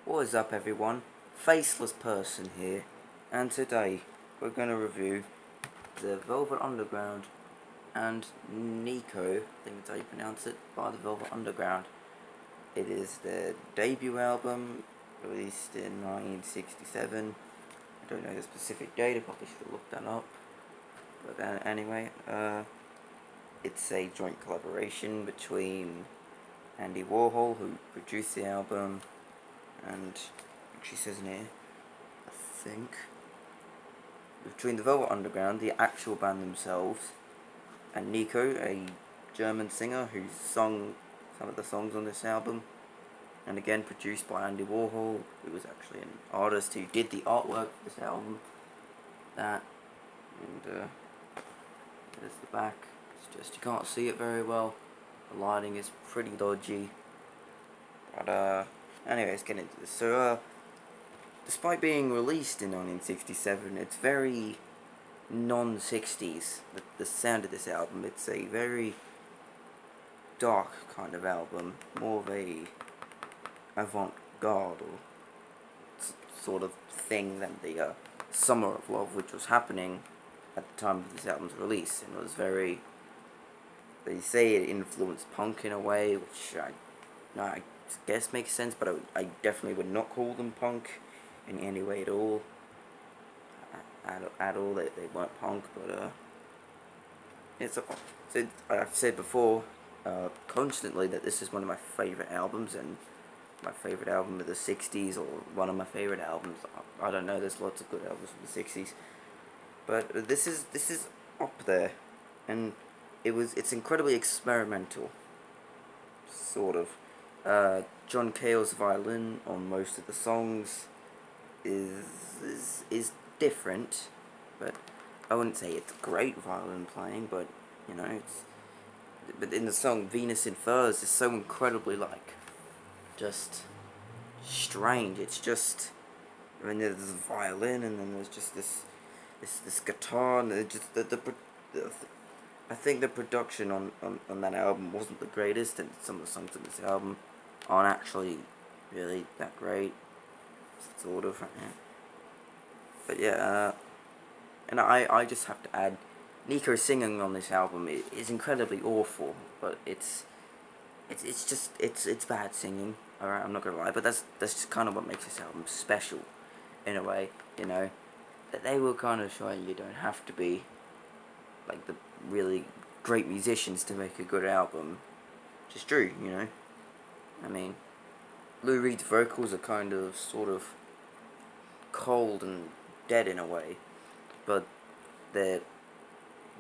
What is up, everyone? Faceless Person here, and today we're going to review the Velvet Underground and Nico, I think that's how you pronounce it, by the Velvet Underground. It is their debut album, released in 1967. I don't know the specific date, I probably should have looked that up. But anyway, it's a joint collaboration between Andy Warhol, who produced the album, and she says in here, I think, between the Velvet Underground, the actual band themselves, and Nico, a German singer who sung some of the songs on this album, and again produced by Andy Warhol, who was actually an artist who did the artwork for this album. That, and there's the back. It's just, you can't see it very well. The lighting is pretty dodgy. But anyway, let's get into this. So, despite being released in 1967, it's very non-60s, the sound of this album. It's a very dark kind of album, more of a avant-garde or sort of thing than the Summer of Love, which was happening at the time of this album's release, and it was very, they say it influenced punk in a way, which I guess makes sense, but I definitely would not call them punk in any way at all. At all, they weren't punk, but so I've said before constantly that this is one of my favourite albums, and my favourite album of the 60s, or one of my favourite albums. I don't know, there's lots of good albums from the 60s, but this is up there, and it's incredibly experimental, sort of. John Cale's violin on most of the songs is different, but I wouldn't say it's great violin playing, but you know, but in the song Venus in Furs, it's so incredibly just strange. It's just, I mean, there's a violin, and then there's just this guitar, and just I think the production on that album wasn't the greatest, and some of the songs on this album aren't actually really that great, sort of. But yeah, and I just have to add, Nico's singing on this album is incredibly awful, but it's bad singing. Alright, I'm not gonna lie, but that's just kind of what makes this album special, in a way. You know, that they were kind of showing you don't have to be like the really great musicians to make a good album. Which is true, you know. I mean, Lou Reed's vocals are kind of sort of cold and dead in a way, but they're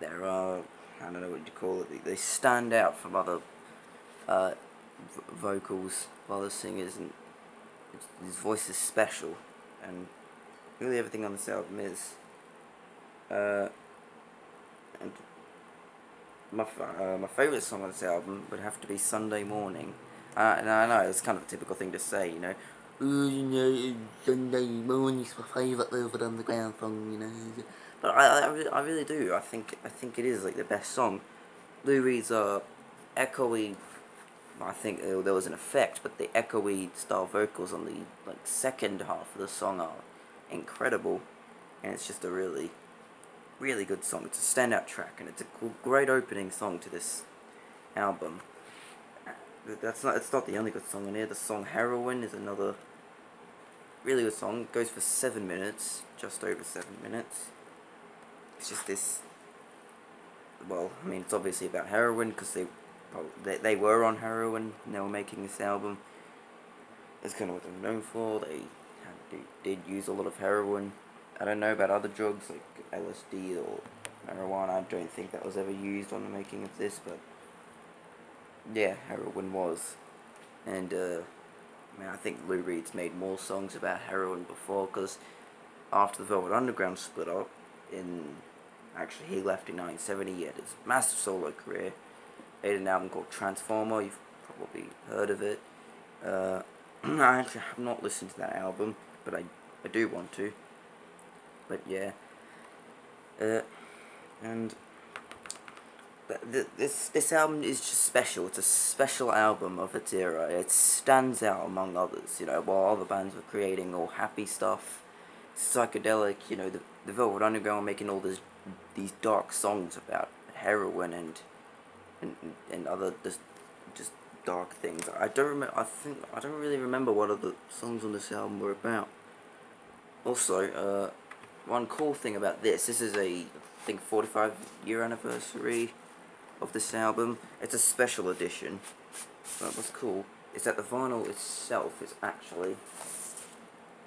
I don't know what you call it. They stand out from other vocals of other singers, and his voice is special, and really everything on this album is. And my favourite song on this album would have to be Sunday Morning. And I know it's kind of a typical thing to say, you know. Oh, you know, Sunday Morning's my favourite Velvet Underground song, you know. But I really do. I think it is like the best song. Lou Reed's echoey. I think there was an effect, but the echoey style vocals on the second half of the song are incredible, and it's just a really good song. It's a standout track, and it's a great opening song to this album. It's not the only good song on here. The song Heroin is another really good song. It goes for 7 minutes, just over 7 minutes. It's just this, well, I mean, it's obviously about heroin, because they were on heroin and they were making this album. That's kind of what they're known for. They did use a lot of heroin. I don't know about other drugs like LSD or marijuana. I don't think that was ever used on the making of this, but yeah, heroin was. And I mean, I think Lou Reed's made more songs about heroin before, because after the Velvet Underground split up, actually he left in 1970, he had his massive solo career. He had an album called Transformer. You've probably heard of it. I actually have not listened to that album, but I do want to. But yeah, and This album is just special. It's a special album of its era. It stands out among others. You know, while other bands were creating all happy stuff, psychedelic. You know, the Velvet Underground were making all these dark songs about heroin and other just dark things. I don't remember. I don't really remember what other songs on this album were about. Also, one cool thing about this is I think 45-year anniversary of this album. It's a special edition. But what's cool is that the vinyl itself is actually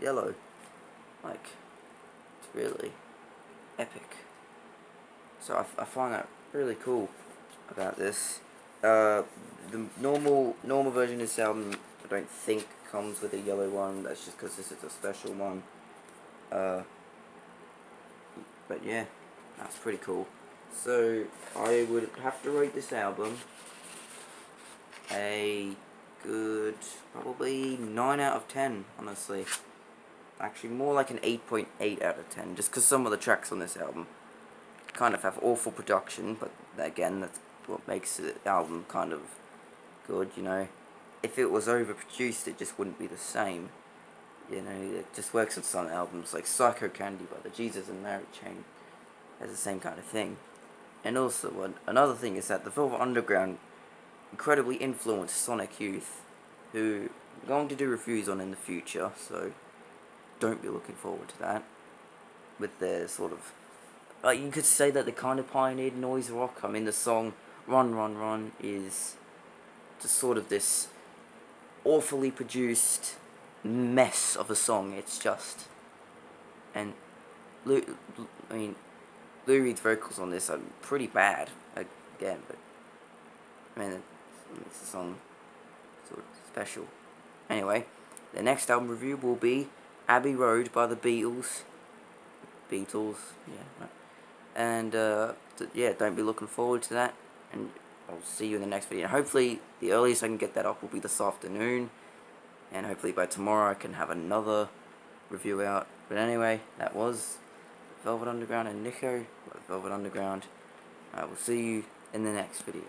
yellow. Like, it's really epic. So I find that really cool about this. The normal version of this album, I don't think comes with a yellow one. That's just because this is a special one. But yeah, that's pretty cool. So I would have to rate this album a good, probably 9 out of 10, honestly. Actually, more like an 8.8 out of 10, just because some of the tracks on this album kind of have awful production, but again, that's what makes the album kind of good, you know. If it was overproduced, it just wouldn't be the same. You know, it just works on some albums, like Psycho Candy by the Jesus and Mary Chain has the same kind of thing. And also, another thing is that the Velvet Underground incredibly influenced Sonic Youth, who I'm going to do reviews on in the future, so don't be looking forward to that. With their sort of, you could say that they kind of pioneered noise rock. I mean, the song Run Run Run is just sort of this awfully produced mess of a song. It's just, and Lou Reed's vocals on this are pretty bad again, but I mean, it makes the song sort of special. Anyway, the next album review will be Abbey Road by the Beatles. Yeah, right. And yeah, don't be looking forward to that. And I'll see you in the next video. Hopefully, the earliest I can get that up will be this afternoon. And hopefully by tomorrow I can have another review out. But anyway, that was Velvet Underground and Nico, Velvet Underground. I will see you in the next video.